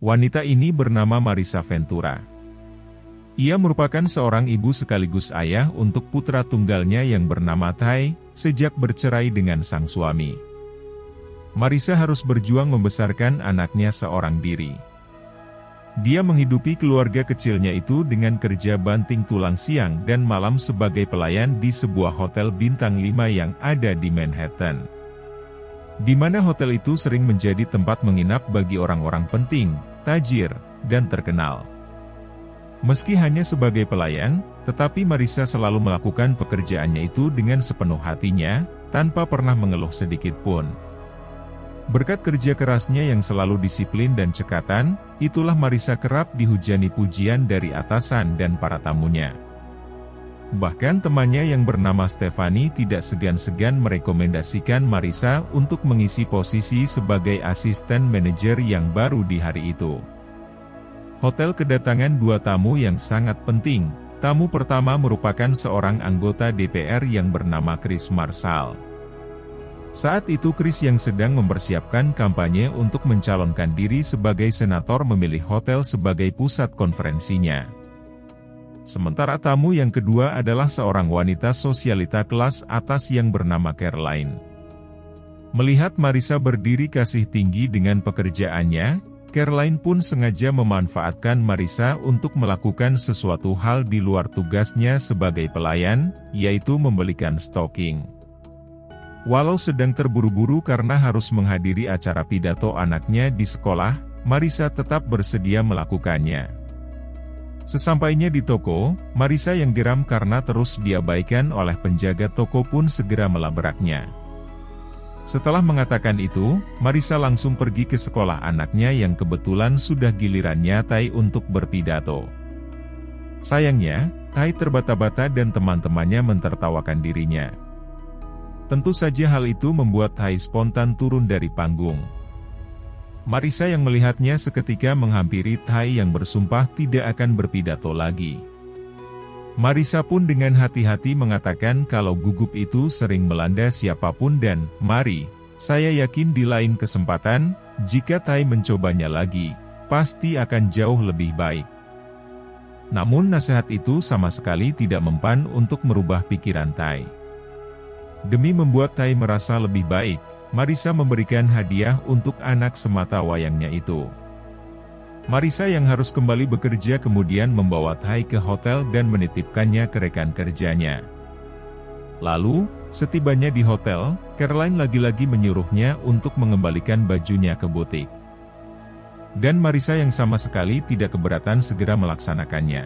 Wanita ini bernama Marisa Ventura. Ia merupakan seorang ibu sekaligus ayah untuk putra tunggalnya yang bernama Ty, sejak bercerai dengan sang suami. Marisa harus berjuang membesarkan anaknya seorang diri. Dia menghidupi keluarga kecilnya itu dengan kerja banting tulang siang dan malam sebagai pelayan di sebuah hotel bintang 5 yang ada di Manhattan. Di mana hotel itu sering menjadi tempat menginap bagi orang-orang penting, tajir, dan terkenal. Meski hanya sebagai pelayan, tetapi Marisa selalu melakukan pekerjaannya itu dengan sepenuh hatinya, tanpa pernah mengeluh sedikit pun. Berkat kerja kerasnya yang selalu disiplin dan cekatan, itulah Marisa kerap dihujani pujian dari atasan dan para tamunya. Bahkan temannya yang bernama Stephanie tidak segan-segan merekomendasikan Marisa untuk mengisi posisi sebagai asisten manajer yang baru di hari itu. Hotel kedatangan dua tamu yang sangat penting. Tamu pertama merupakan seorang anggota DPR yang bernama Chris Marshall. Saat itu Chris yang sedang mempersiapkan kampanye untuk mencalonkan diri sebagai senator memilih hotel sebagai pusat konferensinya. Sementara tamu yang kedua adalah seorang wanita sosialita kelas atas yang bernama Caroline. Melihat Marisa berdiri kasih tinggi dengan pekerjaannya, Caroline pun sengaja memanfaatkan Marisa untuk melakukan sesuatu hal di luar tugasnya sebagai pelayan, yaitu membelikan stocking. Walau sedang terburu-buru karena harus menghadiri acara pidato anaknya di sekolah, Marisa tetap bersedia melakukannya. Sesampainya di toko, Marisa yang geram karena terus diabaikan oleh penjaga toko pun segera melabraknya. Setelah mengatakan itu, Marisa langsung pergi ke sekolah anaknya yang kebetulan sudah gilirannya Ty untuk berpidato. Sayangnya, Ty terbata-bata dan teman-temannya mentertawakan dirinya. Tentu saja hal itu membuat Ty spontan turun dari panggung. Marisa yang melihatnya seketika menghampiri Ty yang bersumpah tidak akan berpidato lagi. Marisa pun dengan hati-hati mengatakan kalau gugup itu sering melanda siapapun dan, "Mari, saya yakin di lain kesempatan, jika Ty mencobanya lagi, pasti akan jauh lebih baik." Namun nasihat itu sama sekali tidak mempan untuk merubah pikiran Ty. Demi membuat Ty merasa lebih baik, Marisa memberikan hadiah untuk anak semata wayangnya itu. Marisa yang harus kembali bekerja kemudian membawa Ty ke hotel dan menitipkannya ke rekan kerjanya. Lalu, setibanya di hotel, Caroline lagi-lagi menyuruhnya untuk mengembalikan bajunya ke butik. Dan Marisa yang sama sekali tidak keberatan segera melaksanakannya.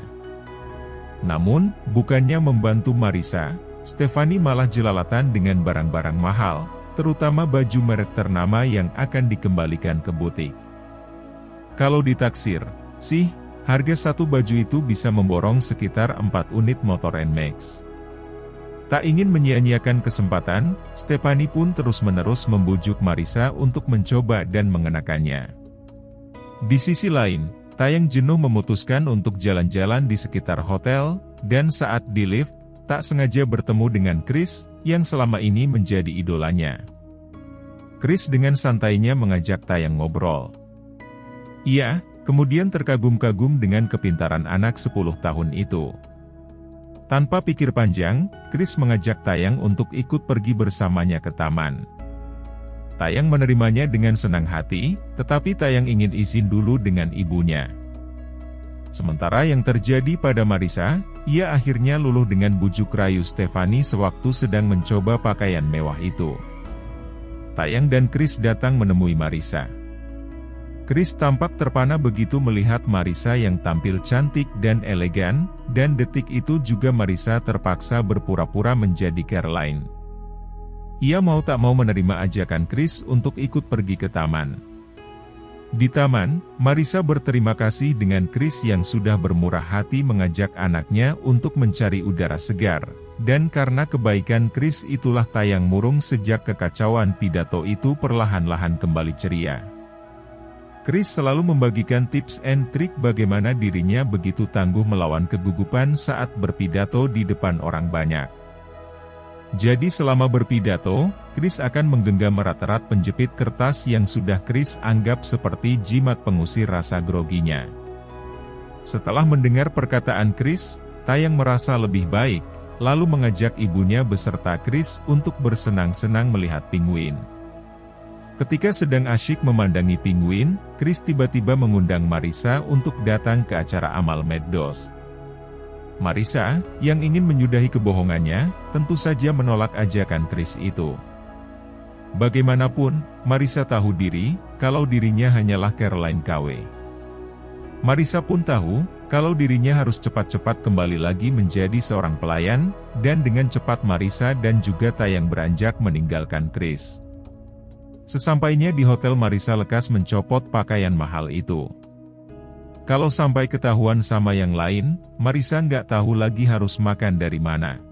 Namun, bukannya membantu Marisa, Stephanie malah jelalatan dengan barang-barang mahal, terutama baju merek ternama yang akan dikembalikan ke butik. Kalau ditaksir, sih, harga satu baju itu bisa memborong sekitar 4 unit motor NMAX. Tak ingin menyia-nyiakan kesempatan, Stephanie pun terus-menerus membujuk Marisa untuk mencoba dan mengenakannya. Di sisi lain, Ty jenuh memutuskan untuk jalan-jalan di sekitar hotel, dan saat di lift, tak sengaja bertemu dengan Chris, yang selama ini menjadi idolanya. Chris dengan santainya mengajak Ty ngobrol. Ia kemudian terkagum-kagum dengan kepintaran anak 10 tahun itu. Tanpa pikir panjang, Chris mengajak Ty untuk ikut pergi bersamanya ke taman. Ty menerimanya dengan senang hati, tetapi Ty ingin izin dulu dengan ibunya. Sementara yang terjadi pada Marisa, ia akhirnya luluh dengan bujuk rayu Stephanie sewaktu sedang mencoba pakaian mewah itu. Ty dan Chris datang menemui Marisa. Chris tampak terpana begitu melihat Marisa yang tampil cantik dan elegan, dan detik itu juga Marisa terpaksa berpura-pura menjadi Caroline. Ia mau tak mau menerima ajakan Chris untuk ikut pergi ke taman. Di taman, Marisa berterima kasih dengan Chris yang sudah bermurah hati mengajak anaknya untuk mencari udara segar, dan karena kebaikan Chris itulah Ty murung sejak kekacauan pidato itu perlahan-lahan kembali ceria. Chris selalu membagikan tips and trik bagaimana dirinya begitu tangguh melawan kegugupan saat berpidato di depan orang banyak. Jadi selama berpidato, Chris akan menggenggam erat-erat penjepit kertas yang sudah Chris anggap seperti jimat pengusir rasa groginya. Setelah mendengar perkataan Chris, Taeyang merasa lebih baik, lalu mengajak ibunya beserta Chris untuk bersenang-senang melihat penguin. Ketika sedang asyik memandangi penguin, Chris tiba-tiba mengundang Marissa untuk datang ke acara amal Meddos. Marissa, yang ingin menyudahi kebohongannya, tentu saja menolak ajakan Chris itu. Bagaimanapun, Marissa tahu diri, kalau dirinya hanyalah Caroline KW. Marissa pun tahu, kalau dirinya harus cepat-cepat kembali lagi menjadi seorang pelayan, dan dengan cepat Marissa dan juga Taeyang beranjak meninggalkan Chris. Sesampainya di hotel, Marissa lekas mencopot pakaian mahal itu. Kalau sampai ketahuan sama yang lain, Marissa nggak tahu lagi harus makan dari mana.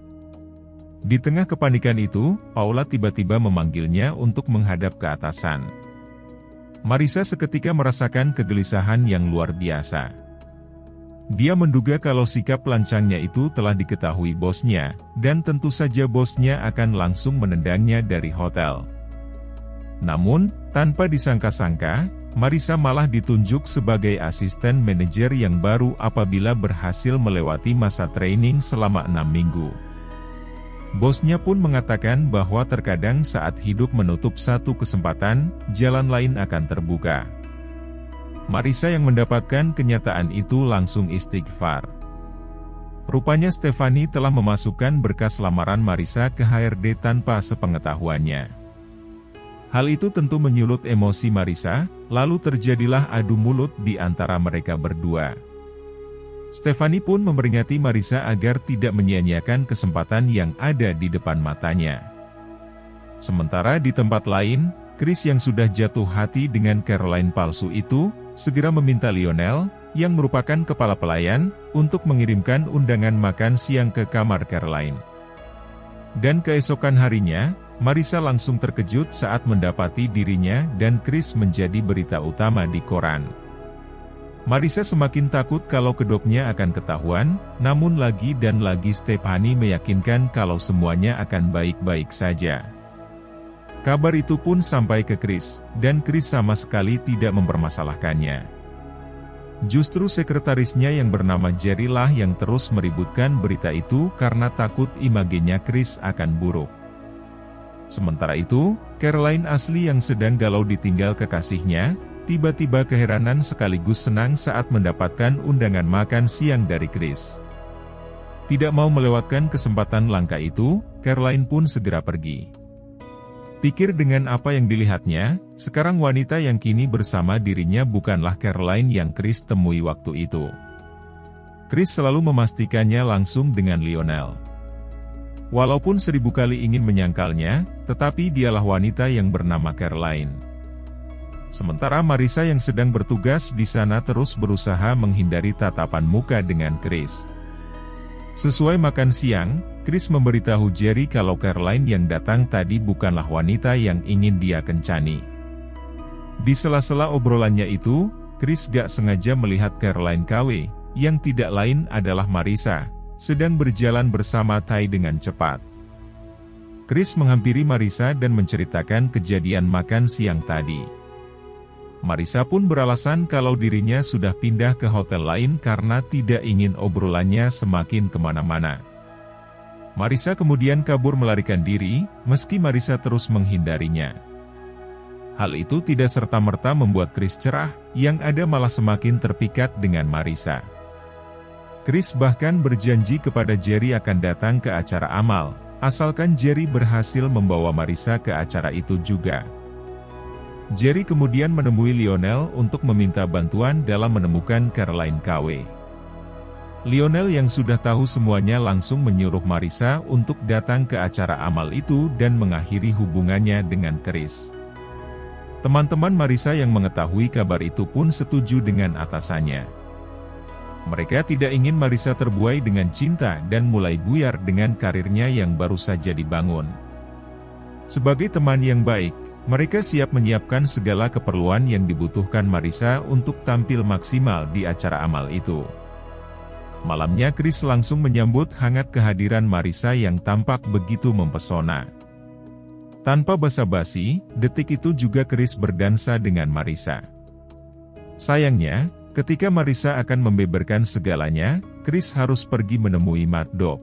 Di tengah kepanikan itu, Paula tiba-tiba memanggilnya untuk menghadap ke atasan. Marissa seketika merasakan kegelisahan yang luar biasa. Dia menduga kalau sikap lancangnya itu telah diketahui bosnya, dan tentu saja bosnya akan langsung menendangnya dari hotel. Namun, tanpa disangka-sangka, Marissa malah ditunjuk sebagai asisten manajer yang baru apabila berhasil melewati masa training selama 6 minggu. Bosnya pun mengatakan bahwa terkadang saat hidup menutup satu kesempatan, jalan lain akan terbuka. Marissa yang mendapatkan kenyataan itu langsung istighfar. Rupanya Stefani telah memasukkan berkas lamaran Marissa ke HRD tanpa sepengetahuannya. Hal itu tentu menyulut emosi Marissa, lalu terjadilah adu mulut di antara mereka berdua. Stefani pun memperingati Marissa agar tidak menyia-nyiakan kesempatan yang ada di depan matanya. Sementara di tempat lain, Chris yang sudah jatuh hati dengan Caroline palsu itu, segera meminta Lionel, yang merupakan kepala pelayan, untuk mengirimkan undangan makan siang ke kamar Caroline. Dan keesokan harinya, Marissa langsung terkejut saat mendapati dirinya dan Chris menjadi berita utama di koran. Marissa semakin takut kalau kedoknya akan ketahuan, namun lagi dan lagi Stefani meyakinkan kalau semuanya akan baik-baik saja. Kabar itu pun sampai ke Chris, dan Chris sama sekali tidak mempermasalahkannya. Justru sekretarisnya yang bernama Jerry lah yang terus meributkan berita itu karena takut imagenya Chris akan buruk. Sementara itu, Caroline asli yang sedang galau ditinggal kekasihnya, tiba-tiba keheranan sekaligus senang saat mendapatkan undangan makan siang dari Chris. Tidak mau melewatkan kesempatan langka itu, Caroline pun segera pergi. Pikir dengan apa yang dilihatnya, sekarang wanita yang kini bersama dirinya bukanlah Caroline yang Chris temui waktu itu. Chris selalu memastikannya langsung dengan Lionel. Walaupun 1000 kali ingin menyangkalnya, tetapi dialah wanita yang bernama Caroline. Sementara Marissa yang sedang bertugas di sana terus berusaha menghindari tatapan muka dengan Chris. Sesuai makan siang, Chris memberitahu Jerry kalau Caroline yang datang tadi bukanlah wanita yang ingin dia kencani. Di sela-sela obrolannya itu, Chris gak sengaja melihat Caroline KW, yang tidak lain adalah Marissa, sedang berjalan bersama Tai dengan cepat. Chris menghampiri Marissa dan menceritakan kejadian makan siang tadi. Marissa pun beralasan kalau dirinya sudah pindah ke hotel lain karena tidak ingin obrolannya semakin kemana-mana. Marissa kemudian kabur melarikan diri, meski Marissa terus menghindarinya. Hal itu tidak serta-merta membuat Chris cerah, yang ada malah semakin terpikat dengan Marissa. Chris bahkan berjanji kepada Jerry akan datang ke acara amal, asalkan Jerry berhasil membawa Marissa ke acara itu juga. Jerry kemudian menemui Lionel untuk meminta bantuan dalam menemukan Caroline KW. Lionel yang sudah tahu semuanya langsung menyuruh Marissa untuk datang ke acara amal itu dan mengakhiri hubungannya dengan Chris. Teman-teman Marissa yang mengetahui kabar itu pun setuju dengan atasannya. Mereka tidak ingin Marissa terbuai dengan cinta dan mulai buyar dengan karirnya yang baru saja dibangun. Sebagai teman yang baik, mereka siap menyiapkan segala keperluan yang dibutuhkan Marissa untuk tampil maksimal di acara amal itu. Malamnya Chris langsung menyambut hangat kehadiran Marissa yang tampak begitu mempesona. Tanpa basa-basi, detik itu juga Chris berdansa dengan Marissa. Sayangnya, ketika Marissa akan membeberkan segalanya, Chris harus pergi menemui Mad Dog.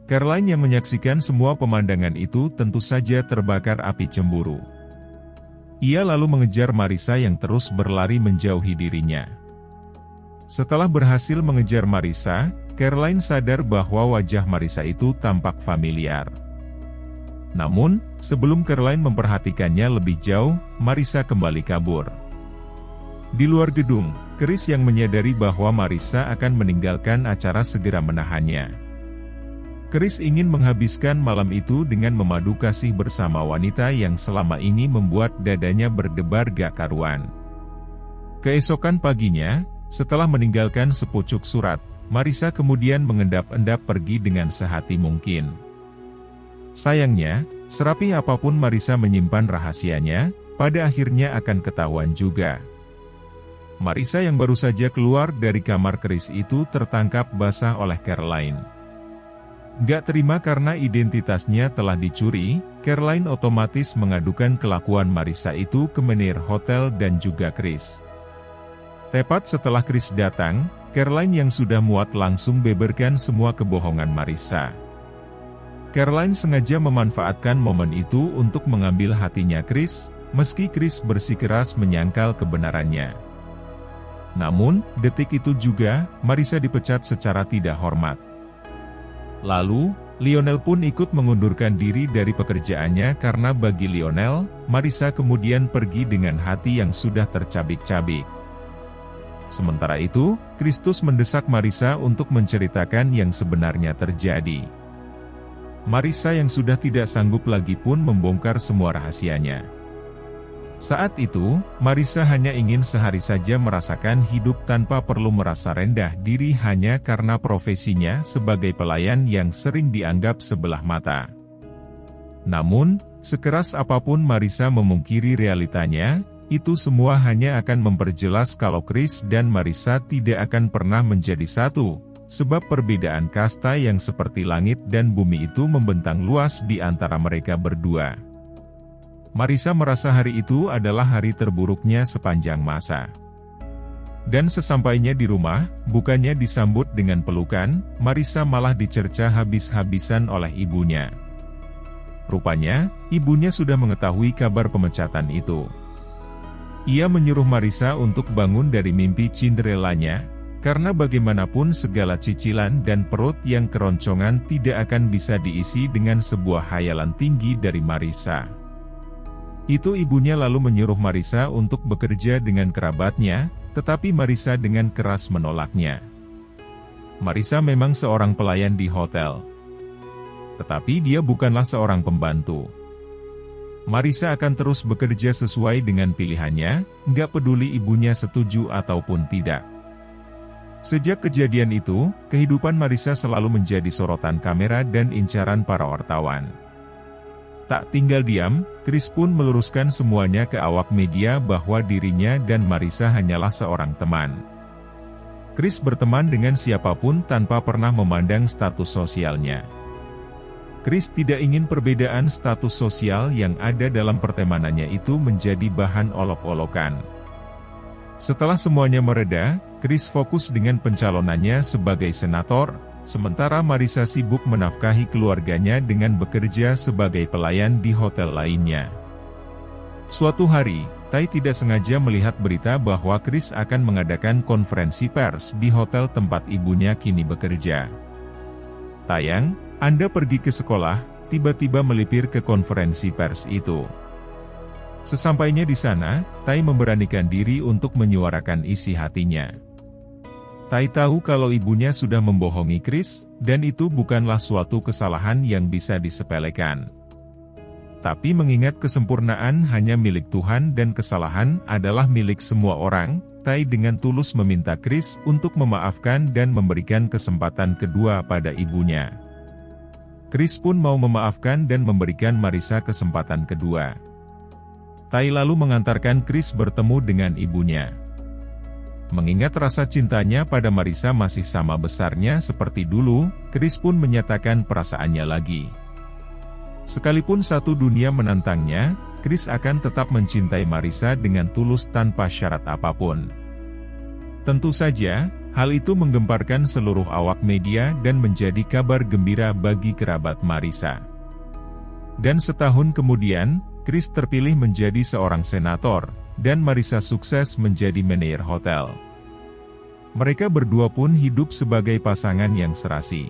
Caroline yang menyaksikan semua pemandangan itu tentu saja terbakar api cemburu. Ia lalu mengejar Marissa yang terus berlari menjauhi dirinya. Setelah berhasil mengejar Marissa, Caroline sadar bahwa wajah Marissa itu tampak familiar. Namun, sebelum Caroline memperhatikannya lebih jauh, Marissa kembali kabur. Di luar gedung, Chris yang menyadari bahwa Marissa akan meninggalkan acara segera menahannya. Chris ingin menghabiskan malam itu dengan memadu kasih bersama wanita yang selama ini membuat dadanya berdebar gak karuan. Keesokan paginya, setelah meninggalkan sepucuk surat, Marissa kemudian mengendap-endap pergi dengan sehati mungkin. Sayangnya, serapi apapun Marissa menyimpan rahasianya, pada akhirnya akan ketahuan juga. Marissa yang baru saja keluar dari kamar Chris itu tertangkap basah oleh Caroline. Gak terima karena identitasnya telah dicuri, Caroline otomatis mengadukan kelakuan Marissa itu ke manajer hotel dan juga Chris. Tepat setelah Chris datang, Caroline yang sudah muak langsung beberkan semua kebohongan Marissa. Caroline sengaja memanfaatkan momen itu untuk mengambil hatinya Chris, meski Chris bersikeras menyangkal kebenarannya. Namun, detik itu juga, Marissa dipecat secara tidak hormat. Lalu, Lionel pun ikut mengundurkan diri dari pekerjaannya karena bagi Lionel, Marissa kemudian pergi dengan hati yang sudah tercabik-cabik. Sementara itu, Kristus mendesak Marissa untuk menceritakan yang sebenarnya terjadi. Marissa yang sudah tidak sanggup lagi pun membongkar semua rahasianya. Saat itu, Marissa hanya ingin sehari saja merasakan hidup tanpa perlu merasa rendah diri hanya karena profesinya sebagai pelayan yang sering dianggap sebelah mata. Namun, sekeras apapun Marissa memungkiri realitanya, itu semua hanya akan memperjelas kalau Chris dan Marissa tidak akan pernah menjadi satu, sebab perbedaan kasta yang seperti langit dan bumi itu membentang luas di antara mereka berdua. Marissa merasa hari itu adalah hari terburuknya sepanjang masa. Dan sesampainya di rumah, bukannya disambut dengan pelukan, Marissa malah dicerca habis-habisan oleh ibunya. Rupanya, ibunya sudah mengetahui kabar pemecatan itu. Ia menyuruh Marissa untuk bangun dari mimpi Cinderellanya, karena bagaimanapun segala cicilan dan perut yang keroncongan tidak akan bisa diisi dengan sebuah hayalan tinggi dari Marissa. Itu ibunya lalu menyuruh Marissa untuk bekerja dengan kerabatnya, tetapi Marissa dengan keras menolaknya. Marissa memang seorang pelayan di hotel. Tetapi dia bukanlah seorang pembantu. Marissa akan terus bekerja sesuai dengan pilihannya, nggak peduli ibunya setuju ataupun tidak. Sejak kejadian itu, kehidupan Marissa selalu menjadi sorotan kamera dan incaran para wartawan. Tak tinggal diam, Chris pun meluruskan semuanya ke awak media bahwa dirinya dan Marissa hanyalah seorang teman. Chris berteman dengan siapapun tanpa pernah memandang status sosialnya. Chris tidak ingin perbedaan status sosial yang ada dalam pertemanannya itu menjadi bahan olok-olokan. Setelah semuanya mereda, Chris fokus dengan pencalonannya sebagai senator, sementara Marissa sibuk menafkahi keluarganya dengan bekerja sebagai pelayan di hotel lainnya. Suatu hari, Tai tidak sengaja melihat berita bahwa Chris akan mengadakan konferensi pers di hotel tempat ibunya kini bekerja. Tayang, Anda pergi ke sekolah, tiba-tiba melipir ke konferensi pers itu. Sesampainya di sana, Tai memberanikan diri untuk menyuarakan isi hatinya. Tai tahu kalau ibunya sudah membohongi Chris, dan itu bukanlah suatu kesalahan yang bisa disepelekan. Tapi mengingat kesempurnaan hanya milik Tuhan dan kesalahan adalah milik semua orang, Tai dengan tulus meminta Chris untuk memaafkan dan memberikan kesempatan kedua pada ibunya. Chris pun mau memaafkan dan memberikan Marissa kesempatan kedua. Tai lalu mengantarkan Chris bertemu dengan ibunya. Mengingat rasa cintanya pada Marissa masih sama besarnya seperti dulu, Chris pun menyatakan perasaannya lagi. Sekalipun satu dunia menantangnya, Chris akan tetap mencintai Marissa dengan tulus tanpa syarat apapun. Tentu saja, hal itu menggemparkan seluruh awak media dan menjadi kabar gembira bagi kerabat Marissa. Dan setahun kemudian, Chris terpilih menjadi seorang senator, dan Marissa sukses menjadi manajer hotel. Mereka berdua pun hidup sebagai pasangan yang serasi.